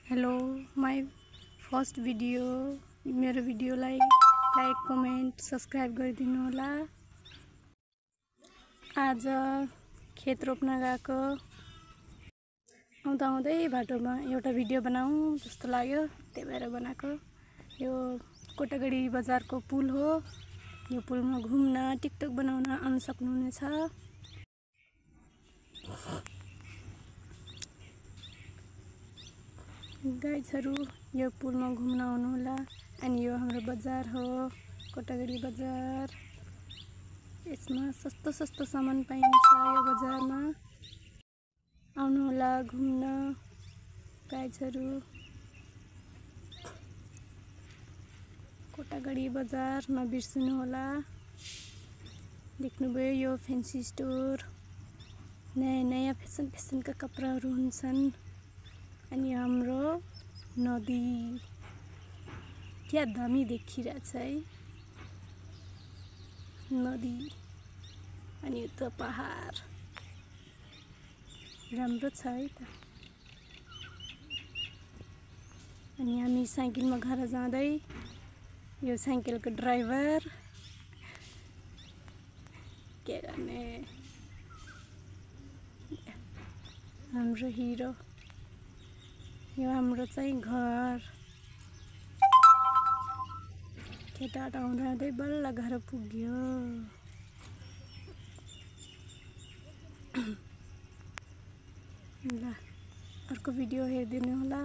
Hello my first video मेरो भिडियोलाई like comment subscribe गरिदिनु होला। आज खेत रोप्न गएको आउँदा आउँदै बाटोमा एउटा भिडियो बनाऊँ जस्तो लाग्यो, त्यही भएर बनाएको। यो कोटागढी बजारको पुल हो। यो पुलमा घुम्न टिकटक बनाउन आउन सक्नुहुनेछ। गाइजहरु यो पुलमा घुम्न आउनुहोला। अनि यो हाम्रो बजार हो, कोटागढी बजार। यसमा सस्तो सस्तो सामान पाइन्छ। यो बजारमा आउनुहोला घुम्न गाइजहरु। कोटागढी बजार नबिर्सनु होला। देख्नुभयो यो फैंसी स्टोर, नयाँ नयाँ फेसनका कपडाहरू हुन्छन्। अनि हाम्रो नदी क्या दामी देखिरहेछ है, नदी। अनि उता पहाड राम्रो छ है त। अनि हामी साइकलमा घर जाँदै, यो साइकलको ड्राइभर के गर्ने, हाम्रो हिरो। यो हाम्रो चाहिँ घर। खेतबाट आउँदै बल्ल घर पुग्यो। ल अर्को भिडियो हेरिदिनु होला।